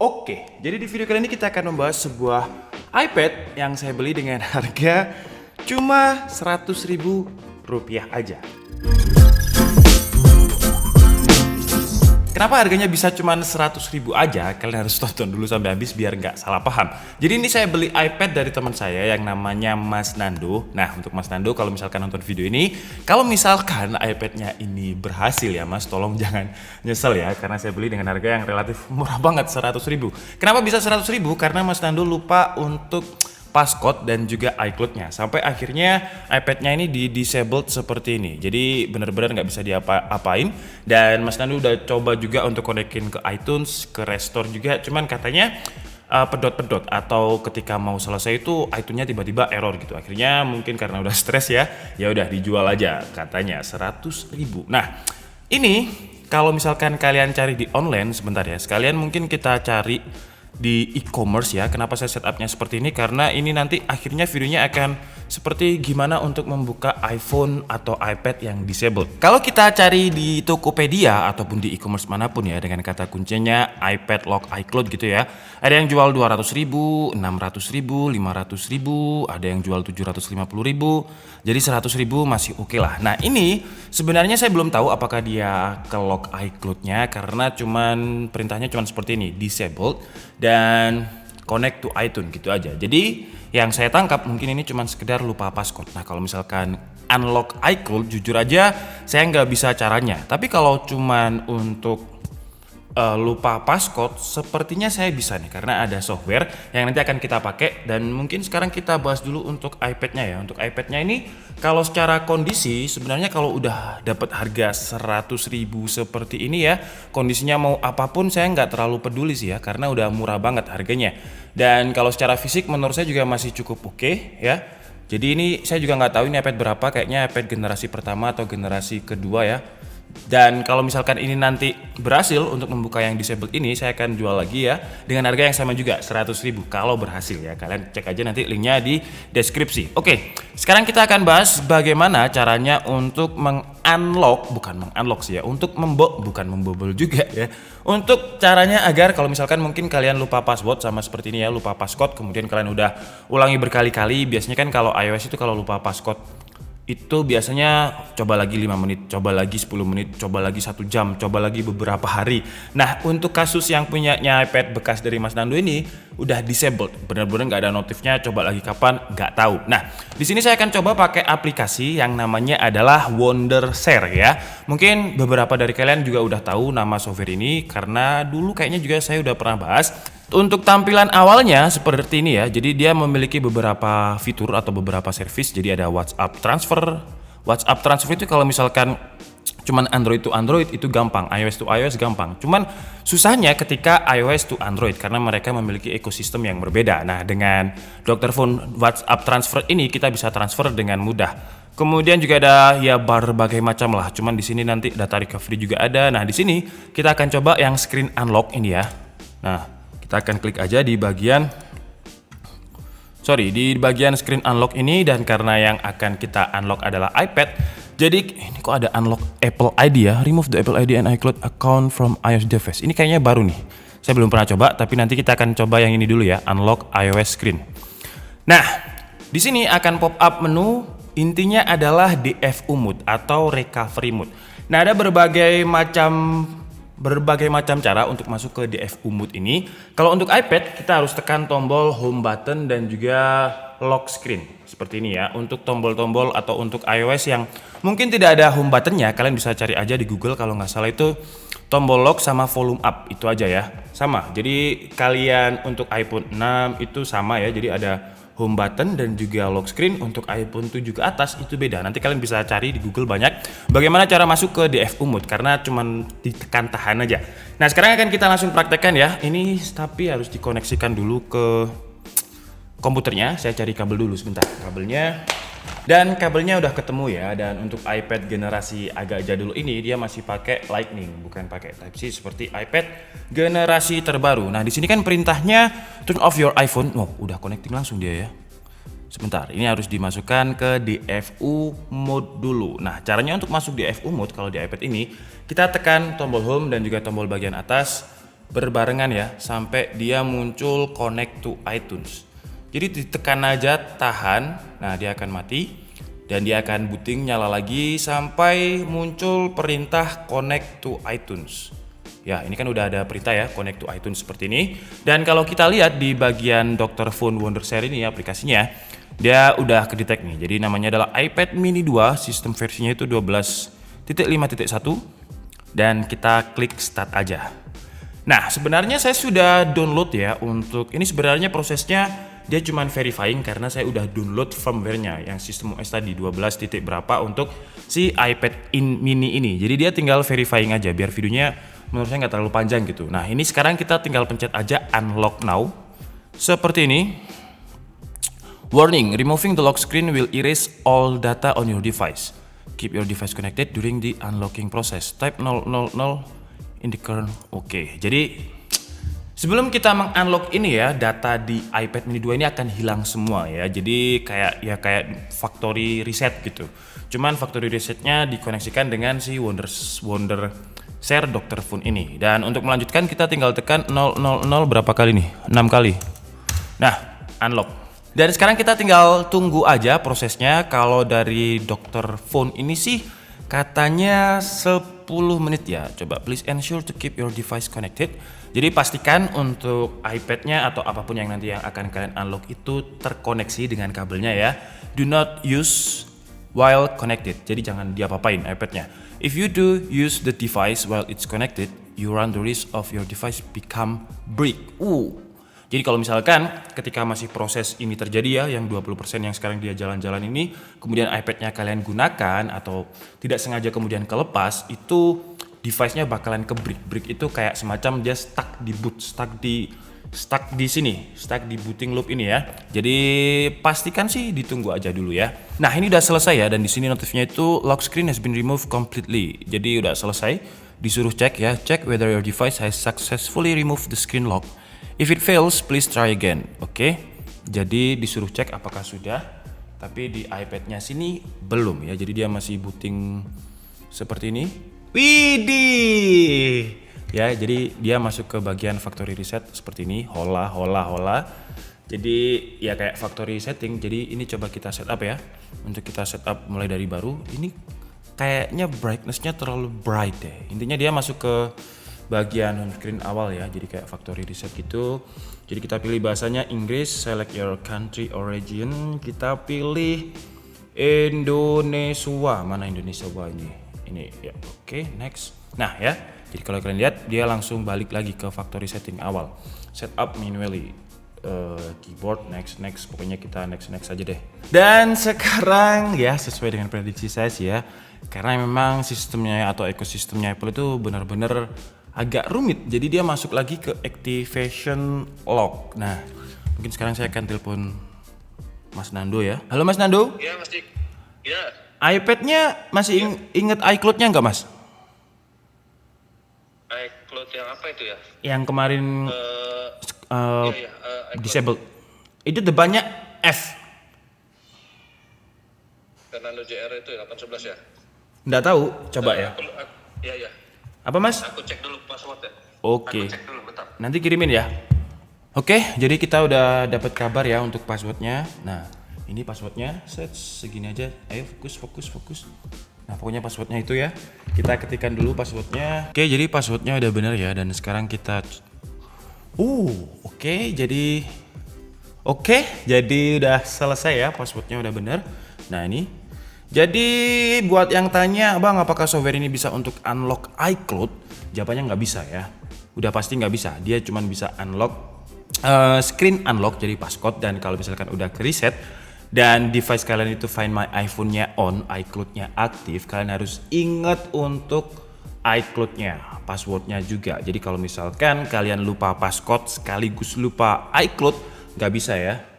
Oke, jadi di video kali ini kita akan membahas sebuah iPad yang saya beli dengan harga cuma Rp100.000 aja. Kenapa harganya bisa cuma 100.000 aja? Kalian harus tonton dulu sampai habis biar nggak salah paham. Jadi ini saya beli iPad dari teman saya yang namanya Mas Nando. Nah, untuk Mas Nando kalau misalkan nonton video ini, kalau misalkan iPadnya ini berhasil ya Mas, tolong jangan nyesel ya, karena saya beli dengan harga yang relatif murah banget, 100.000. Kenapa bisa 100.000? Karena Mas Nando lupa untuk passcode dan juga iCloud-nya, sampai akhirnya iPad-nya ini di-disabled seperti ini. Jadi benar-benar nggak bisa diapa-apain. Dan Mas Nando udah coba juga untuk konekin ke iTunes, ke Restore juga, cuman katanya pedot-pedot, atau ketika mau selesai itu iTunes-nya tiba-tiba error gitu. Akhirnya mungkin karena udah stres ya udah dijual aja, katanya 100.000. Nah, ini kalau misalkan kalian cari di online, sebentar ya, sekalian mungkin kita cari di e-commerce ya. Kenapa saya setupnya seperti ini? Karena ini nanti akhirnya videonya akan seperti gimana untuk membuka iPhone atau iPad yang disabled. Kalau kita cari di Tokopedia ataupun di e-commerce manapun ya, dengan kata kuncinya iPad lock iCloud gitu ya, ada yang jual 200.000, 600.000, 500.000, ada yang jual 750.000. Jadi 100.000 masih oke lah. Nah, ini sebenarnya saya belum tahu apakah dia ke lock iCloud-nya, karena cuman perintahnya cuman seperti ini, disabled dan connect to iTunes gitu aja. Jadi yang saya tangkap mungkin ini cuma sekedar lupa passcode. Nah, kalau misalkan unlock iCloud, jujur aja saya nggak bisa caranya. Tapi kalau cuman untuk lupa passcode, sepertinya saya bisa nih, karena ada software yang nanti akan kita pakai. Dan mungkin sekarang kita bahas dulu untuk iPad-nya ya. Untuk iPad-nya ini kalau secara kondisi sebenarnya kalau udah dapat harga 100.000 seperti ini ya, kondisinya mau apapun saya nggak terlalu peduli sih ya, karena udah murah banget harganya. Dan kalau secara fisik menurut saya juga masih cukup oke ya. Jadi ini saya juga nggak tahu ini iPad berapa, kayaknya iPad generasi pertama atau generasi kedua ya. Dan kalau misalkan ini nanti berhasil untuk membuka yang disabled ini, saya akan jual lagi ya dengan harga yang sama juga, 100.000 kalau berhasil ya. Kalian cek aja nanti linknya di deskripsi. Oke, sekarang kita akan bahas bagaimana caranya untuk bukan sih ya, untuk bukan membobol juga ya. Untuk caranya agar kalau misalkan mungkin kalian lupa password sama seperti ini ya, lupa passcode, kemudian kalian udah ulangi berkali-kali. Biasanya kan kalau iOS itu kalau lupa passcode itu biasanya coba lagi 5 menit, coba lagi 10 menit, coba lagi 1 jam, coba lagi beberapa hari. Nah, untuk kasus yang punyanya iPad bekas dari Mas Nando ini udah disabled, benar-benar nggak ada notifnya, coba lagi kapan nggak tahu. Nah, di sini saya akan coba pakai aplikasi yang namanya adalah Wondershare ya. Mungkin beberapa dari kalian juga udah tahu nama software ini, karena dulu kayaknya juga saya udah pernah bahas. Untuk tampilan awalnya seperti ini ya, jadi dia memiliki beberapa fitur atau beberapa service. Jadi ada WhatsApp transfer. WhatsApp transfer itu kalau misalkan cuman Android to Android itu gampang, iOS to iOS gampang. Cuman susahnya ketika iOS to Android, karena mereka memiliki ekosistem yang berbeda. Nah, dengan Dr. Phone WhatsApp transfer ini kita bisa transfer dengan mudah. Kemudian juga ada ya berbagai macam lah. Cuman di sini nanti data recovery juga ada. Nah, di sini kita akan coba yang screen unlock ini ya. Nah, kita akan klik aja di bagian screen unlock ini, dan karena yang akan kita unlock adalah iPad, jadi ini kok ada unlock Apple ID ya, remove the Apple ID and iCloud account from iOS device. Ini kayaknya baru nih, saya belum pernah coba, tapi nanti kita akan coba yang ini dulu ya, unlock iOS screen. Nah, di sini akan pop up menu, intinya adalah DFU mode atau recovery mode. Nah, ada berbagai macam cara untuk masuk ke DFU mode ini. Kalau untuk iPad kita harus tekan tombol home button dan juga lock screen seperti ini ya. Untuk tombol-tombol atau untuk iOS yang mungkin tidak ada home buttonnya, kalian bisa cari aja di Google, kalau nggak salah itu tombol lock sama volume up, itu aja ya, sama. Jadi kalian untuk iPhone 6 itu sama ya, jadi ada home button dan juga lock screen. Untuk iPhone 7 ke atas itu beda. Nanti kalian bisa cari di Google banyak bagaimana cara masuk ke DFU mode, karena cuman ditekan tahan aja. Nah, sekarang akan kita langsung praktekkan ya. Ini tapi harus dikoneksikan dulu ke komputernya. Saya cari kabel dulu sebentar, kabelnya. Dan kabelnya udah ketemu ya. Dan untuk iPad generasi agak jadul ini dia masih pakai Lightning, bukan pakai Type-C seperti iPad generasi terbaru. Nah, di sini kan perintahnya turn off your iPhone. Oh, udah connecting langsung dia ya. Sebentar, ini harus dimasukkan ke DFU mode dulu. Nah, caranya untuk masuk DFU mode kalau di iPad ini, kita tekan tombol home dan juga tombol bagian atas. berbarengan ya sampai dia muncul connect to iTunes. Jadi ditekan aja tahan, nah dia akan mati dan dia akan booting nyala lagi sampai muncul perintah connect to iTunes. Ya, ini kan udah ada perintah ya, connect to iTunes seperti ini. Dan kalau kita lihat di bagian Dr. Phone Wondershare ini aplikasinya, dia udah kedetek nih. Jadi namanya adalah iPad mini 2, sistem versinya itu 12.5.1 dan kita klik start aja. Nah, sebenarnya saya sudah download ya untuk ini sebenarnya prosesnya dia cuman verifying karena saya udah download firmware-nya yang sistem OS tadi 12 titik berapa untuk si iPad mini ini. Jadi dia tinggal verifying aja biar videonya menurut saya nggak terlalu panjang gitu. Nah, ini sekarang kita tinggal pencet aja unlock now. Seperti ini. Warning, removing the lock screen will erase all data on your device. Keep your device connected during the unlocking process. Type 000 in the current. Oke, jadi sebelum kita mengunlock ini ya, data di iPad mini 2 ini akan hilang semua ya. Jadi kayak factory reset gitu. Cuman factory resetnya dikoneksikan dengan si Wondershare Dr. Phone ini. Dan untuk melanjutkan kita tinggal tekan 000 berapa kali nih? 6 kali. Nah, unlock. Dan sekarang kita tinggal tunggu aja prosesnya. Kalau dari Dr. Phone ini sih katanya 10 menit ya. Coba please ensure to keep your device connected. Jadi pastikan untuk iPad-nya atau apapun yang nanti yang akan kalian unlock itu terkoneksi dengan kabelnya ya. Do not use while connected. Jadi jangan diapa-apain iPad-nya. If you do use the device while it's connected, you run the risk of your device become break. Jadi kalau misalkan ketika masih proses ini terjadi ya, yang 20% yang sekarang dia jalan-jalan ini, kemudian iPad-nya kalian gunakan atau tidak sengaja kemudian kelepas, itu device-nya bakalan ke break. Break itu kayak semacam dia stuck di boot, stuck di sini, stuck di booting loop ini ya. Jadi pastikan sih ditunggu aja dulu ya. Nah, ini udah selesai ya, dan di sini notifnya itu lock screen has been removed completely. Jadi udah selesai, disuruh cek ya, check whether your device has successfully removed the screen lock. If it fails, please try again. Oke, jadi disuruh cek apakah sudah, tapi di iPad-nya sini belum ya. Jadi dia masih booting seperti ini. Widih, ya. Jadi dia masuk ke bagian factory reset seperti ini. Hola. Jadi ya kayak factory setting. Jadi ini coba kita setup ya. Untuk kita setup mulai dari baru. Ini kayaknya brightness-nya terlalu bright deh. Intinya dia masuk ke bagian home screen awal ya, jadi kayak factory reset gitu. Jadi kita pilih bahasanya Inggris, select your country origin, kita pilih Indonesia. Mana Indonesia ini ya. Oke, next. Nah ya, jadi kalau kalian lihat dia langsung balik lagi ke factory setting awal. Setup manually, keyboard next, pokoknya kita next aja deh. Dan sekarang ya sesuai dengan prediksi saya sih ya, karena memang sistemnya atau ekosistemnya Apple itu benar-benar agak rumit, jadi dia masuk lagi ke activation lock. Nah, mungkin sekarang saya akan telepon Mas Nando ya. Halo Mas Nando. Iya Mas Dik. Ya. iPad-nya masih inget iCloud-nya nggak Mas? iCloud yang apa itu ya? Yang kemarin disabled. Itu depannya F. Fernando JR itu ya 811 ya? Nggak tahu, coba ya. Iya. Apa Mas? Aku cek dulu password ya. Oke. Aku cek dulu bentar. Nanti kirimin ya. Oke, jadi kita udah dapat kabar ya untuk passwordnya. Nah, ini passwordnya. Set segini aja. Ayo fokus. Nah, pokoknya passwordnya itu ya. Kita ketikkan dulu passwordnya. Oke, jadi passwordnya udah benar ya. Dan sekarang kita jadi udah selesai ya, passwordnya udah benar. Nah, ini. Jadi buat yang tanya, Bang, apakah software ini bisa untuk unlock iCloud? Jawabannya nggak bisa ya. Udah pasti nggak bisa. Dia cuma bisa unlock screen unlock jadi passcode, dan kalau misalkan udah ke reset dan device kalian itu Find My iPhone-nya on, iCloud-nya aktif, kalian harus ingat untuk iCloud-nya, password-nya juga. Jadi kalau misalkan kalian lupa passcode sekaligus lupa iCloud, nggak bisa ya.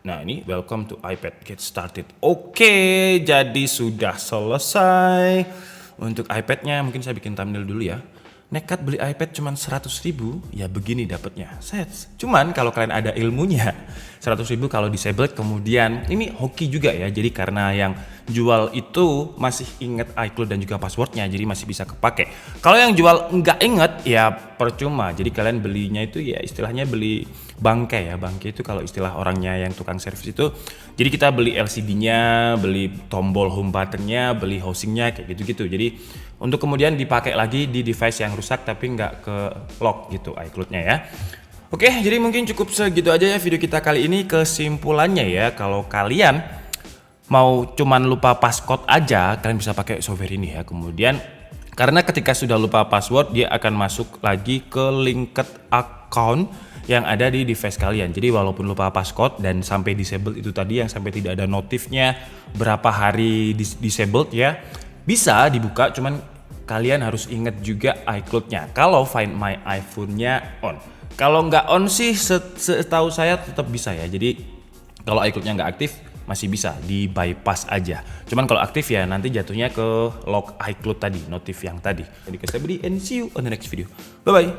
Nah, ini welcome to iPad, get started. Oke, jadi sudah selesai. Untuk iPad-nya mungkin saya bikin thumbnail dulu ya. nekat beli iPad cuman 100.000, ya begini dapetnya. Set. Cuman kalau kalian ada ilmunya, 100.000 kalau disabled, kemudian ini hoki juga ya. Jadi karena yang jual itu masih inget iCloud dan juga passwordnya, jadi masih bisa kepake. Kalau yang jual nggak inget, ya percuma. Jadi kalian belinya itu ya istilahnya beli bangkai ya. Bangkai itu kalau istilah orangnya yang tukang servis itu. Jadi kita beli LCD-nya, beli tombol home button-nya, beli housing-nya kayak gitu-gitu. Jadi untuk kemudian dipakai lagi di device yang rusak tapi nggak ke lock gitu iCloud-nya ya. Oke, jadi mungkin cukup segitu aja ya video kita kali ini. Kesimpulannya ya, kalau kalian mau cuman lupa passcode aja, kalian bisa pakai software ini ya. Kemudian karena ketika sudah lupa password, dia akan masuk lagi ke linked account yang ada di device kalian. Jadi walaupun lupa passcode dan sampai disabled itu tadi, yang sampai tidak ada notifnya berapa hari disabled ya, bisa dibuka, cuman kalian harus ingat juga iCloud-nya. Kalau Find My iPhone-nya on. Kalau nggak on sih setahu saya tetap bisa ya. Jadi kalau iCloud-nya nggak aktif masih bisa di bypass aja. Cuman kalau aktif ya nanti jatuhnya ke lock iCloud tadi, notif yang tadi. Jadi saya beri and see you on the next video. Bye bye.